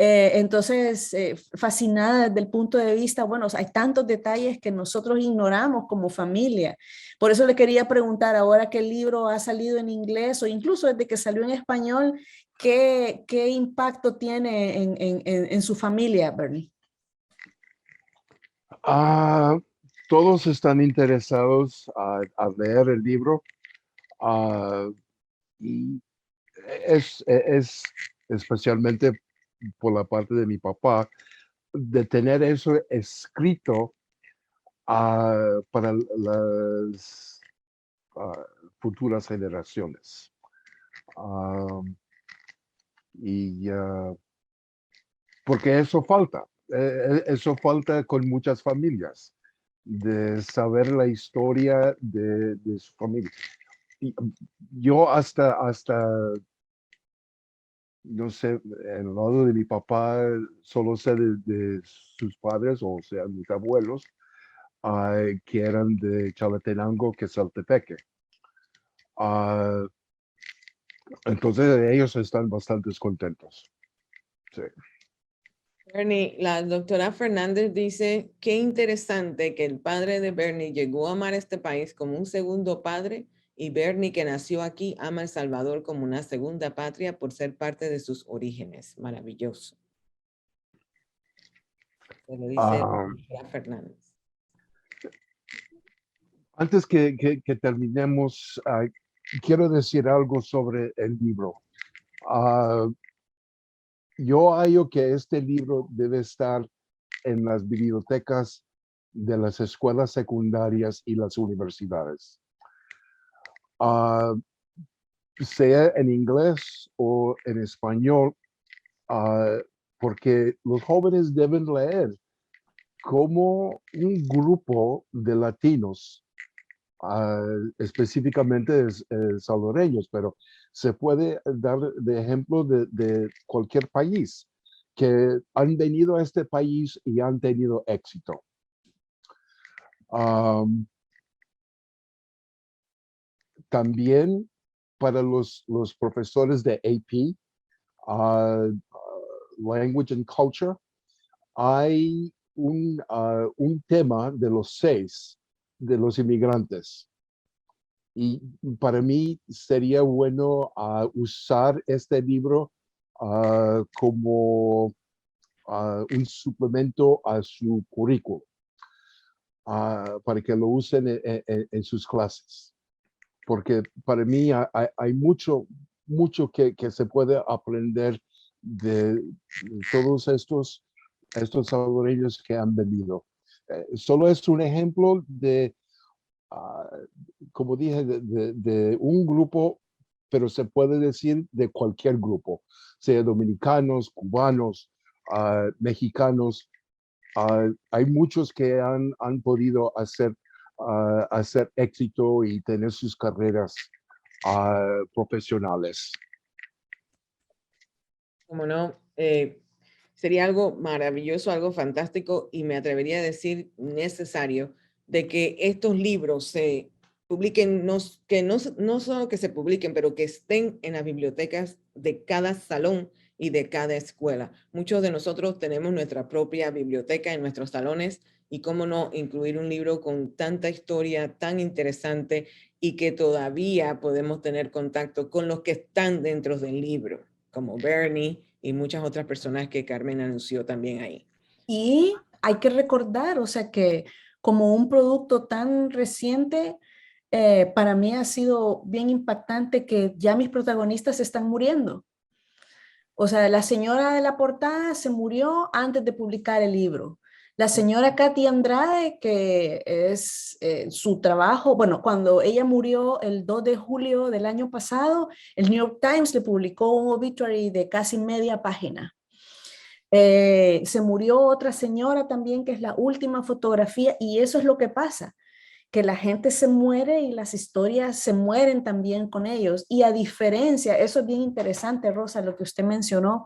Entonces, fascinada desde el punto de vista, bueno, hay tantos detalles que nosotros ignoramos como familia. Por eso le quería preguntar, ahora que el libro ha salido en inglés o incluso desde que salió en español, ¿qué impacto tiene en su familia, Bernie? Todos están interesados a leer el libro. Y es especialmente por la parte de mi papá, de tener eso escrito para las futuras generaciones. Porque eso falta con muchas familias, de saber la historia de su familia. Y yo hasta, no sé, en el lado de mi papá, solo sé de sus padres, o sea, mis abuelos, que eran de Chalatenango, que es Saltepeque. Entonces ellos están bastante contentos. Sí. Bernie, la doctora Fernández dice, qué interesante que el padre de Bernie llegó a amar este país como un segundo padre y Bernie, que nació aquí, ama El Salvador como una segunda patria por ser parte de sus orígenes. Maravilloso. Se lo dice la doctora Fernández. Antes que terminemos, quiero decir algo sobre el libro. Yo hallo que este libro debe estar en las bibliotecas de las escuelas secundarias y las universidades. Sea en inglés o en español, porque los jóvenes deben leer cómo un grupo de latinos, específicamente salvadoreños, pero se puede dar de ejemplo de cualquier país que han venido a este país y han tenido éxito. También para los profesores de AP, Language and Culture, hay un tema de los 6 de los inmigrantes. Y para mí sería bueno usar este libro como un suplemento a su currículo, para que lo usen en sus clases. Porque para mí hay mucho que se puede aprender de todos estos salvadoreños que han venido. Solo es un ejemplo de, como dije, de un grupo, pero se puede decir de cualquier grupo, sea dominicanos, cubanos, mexicanos. Hay muchos que han podido hacer éxito y tener sus carreras profesionales. Como no, sería algo maravilloso, algo fantástico y me atrevería a decir necesario de que estos libros se publiquen, que no solo que se publiquen, pero que estén en las bibliotecas de cada salón y de cada escuela. Muchos de nosotros tenemos nuestra propia biblioteca en nuestros salones y cómo no incluir un libro con tanta historia tan interesante y que todavía podemos tener contacto con los que están dentro del libro, como Bernie y muchas otras personas que Carmen anunció también ahí. Y hay que recordar, o sea, que como un producto tan reciente, para mí ha sido bien impactante que ya mis protagonistas están muriendo. O sea, la señora de la portada se murió antes de publicar el libro. La señora Katy Andrade, que es su trabajo, bueno, cuando ella murió el 2 de julio del año pasado, el New York Times le publicó un obituary de casi media página. Se murió otra señora también, que es la última fotografía, y eso es lo que pasa, que la gente se muere y las historias se mueren también con ellos. Y a diferencia, eso es bien interesante, Rosa, lo que usted mencionó,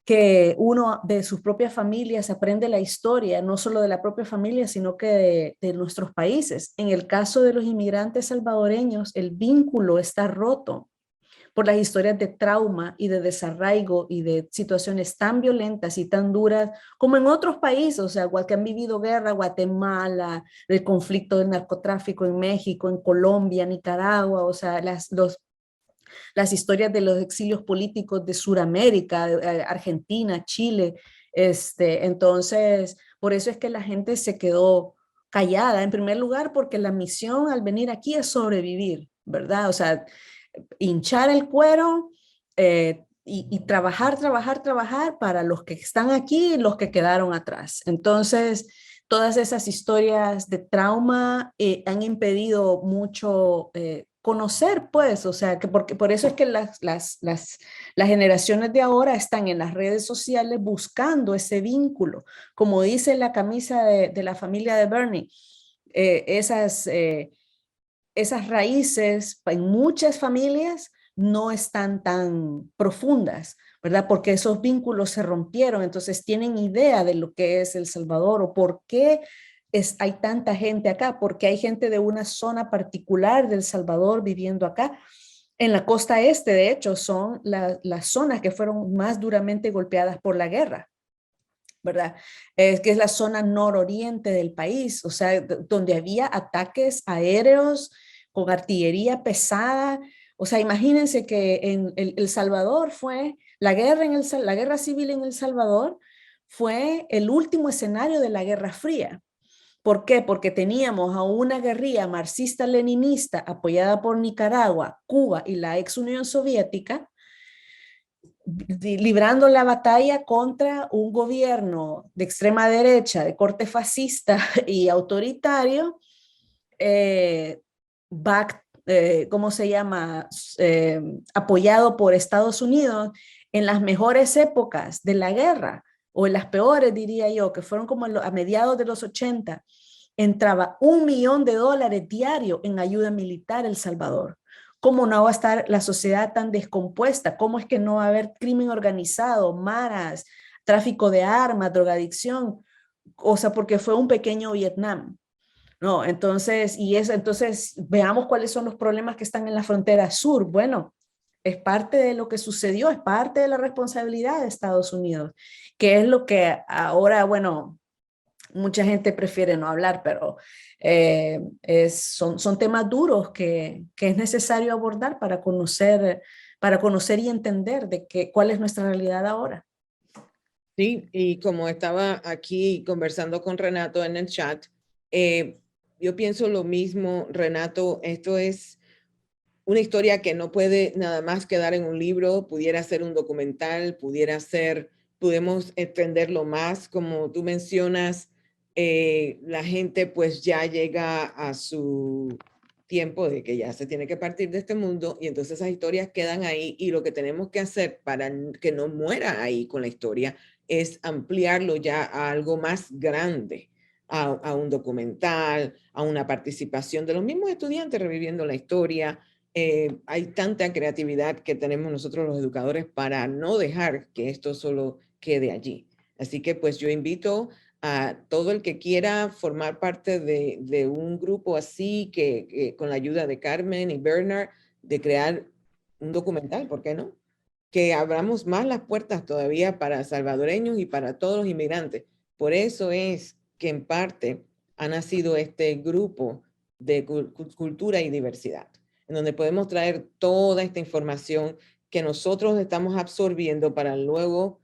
que uno de sus propias familias aprende la historia, no solo de la propia familia, sino que de nuestros países. En el caso de los inmigrantes salvadoreños, el vínculo está roto por las historias de trauma y de desarraigo y de situaciones tan violentas y tan duras como en otros países, o sea, que han vivido guerra, Guatemala, el conflicto del narcotráfico en México, en Colombia, Nicaragua, o sea, las historias de los exilios políticos de Sudamérica, Argentina, Chile. Entonces, por eso es que la gente se quedó callada, en primer lugar, porque la misión al venir aquí es sobrevivir, ¿verdad? O sea, hinchar el cuero y trabajar para los que están aquí y los que quedaron atrás. Entonces, todas esas historias de trauma han impedido mucho conocer, pues, o sea, que porque por eso es que las generaciones de ahora están en las redes sociales buscando ese vínculo. Como dice la camisa de la familia de Bernie, esas raíces en muchas familias no están tan profundas, ¿verdad? Porque esos vínculos se rompieron, entonces tienen idea de lo que es El Salvador o por qué hay tanta gente acá, porque hay gente de una zona particular del Salvador viviendo acá. En la costa este, de hecho, son las zonas que fueron más duramente golpeadas por la guerra, ¿verdad? Que es la zona nororiente del país, o sea, donde había ataques aéreos con artillería pesada. O sea, imagínense que en El Salvador fue, la guerra civil en El Salvador fue el último escenario de la Guerra Fría. ¿Por qué? Porque teníamos a una guerrilla marxista-leninista apoyada por Nicaragua, Cuba y la ex Unión Soviética, librando la batalla contra un gobierno de extrema derecha, de corte fascista y autoritario, ¿cómo se llama? Apoyado por Estados Unidos en las mejores épocas de la guerra, o en las peores, diría yo, que fueron como a mediados de los 80, entraba $1 millón diario en ayuda militar a El Salvador. ¿Cómo no va a estar la sociedad tan descompuesta? ¿Cómo es que no va a haber crimen organizado, maras, tráfico de armas, drogadicción? O sea, porque fue un pequeño Vietnam. No, entonces, entonces veamos cuáles son los problemas que están en la frontera sur. Bueno, es parte de lo que sucedió, es parte de la responsabilidad de Estados Unidos, que es lo que ahora, bueno, mucha gente prefiere no hablar, pero son temas duros que es necesario abordar para conocer y entender cuál es nuestra realidad ahora. Sí, y como estaba aquí conversando con Renato en el chat, yo pienso lo mismo, Renato, esto es una historia que no puede nada más quedar en un libro, pudiera ser un documental, podemos extenderlo más, como tú mencionas, la gente pues ya llega a su tiempo de que ya se tiene que partir de este mundo y entonces esas historias quedan ahí y lo que tenemos que hacer para que no muera ahí con la historia es ampliarlo ya a algo más grande, a un documental, a una participación de los mismos estudiantes reviviendo la historia. Hay tanta creatividad que tenemos nosotros los educadores para no dejar que esto solo quede allí. Así que pues yo invito a todo el que quiera formar parte de un grupo así, que con la ayuda de Carmen y Bernard, de crear un documental, ¿por qué no? Que abramos más las puertas todavía para salvadoreños y para todos los inmigrantes. Por eso es que en parte ha nacido este grupo de cultura y diversidad, en donde podemos traer toda esta información que nosotros estamos absorbiendo para luego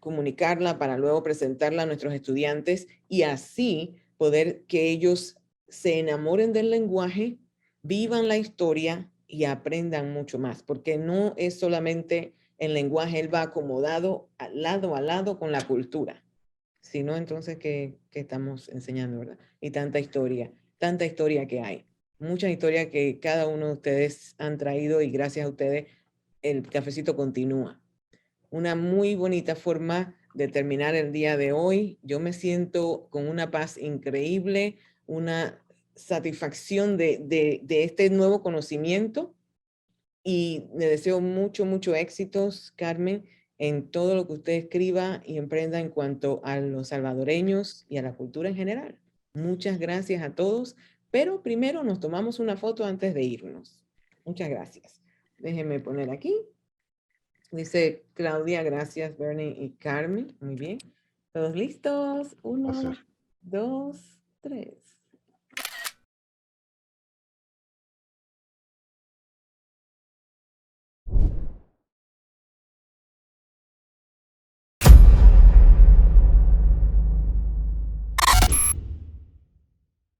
comunicarla, para luego presentarla a nuestros estudiantes y así poder que ellos se enamoren del lenguaje, vivan la historia y aprendan mucho más, porque no es solamente el lenguaje, él va acomodado a lado con la cultura, sino entonces que estamos enseñando, ¿verdad? Y tanta historia que hay, mucha historia que cada uno de ustedes han traído y gracias a ustedes el cafecito continúa. Una muy bonita forma de terminar el día de hoy. Yo me siento con una paz increíble, una satisfacción de este nuevo conocimiento y le deseo mucho éxitos, Carmen, en todo lo que usted escriba y emprenda en cuanto a los salvadoreños y a la cultura en general. Muchas gracias a todos, pero primero nos tomamos una foto antes de irnos. Muchas gracias. Déjenme poner aquí. Dice Claudia, gracias, Bernie y Carmen. Muy bien. ¿Todos listos? 1, Placer. 2, 3.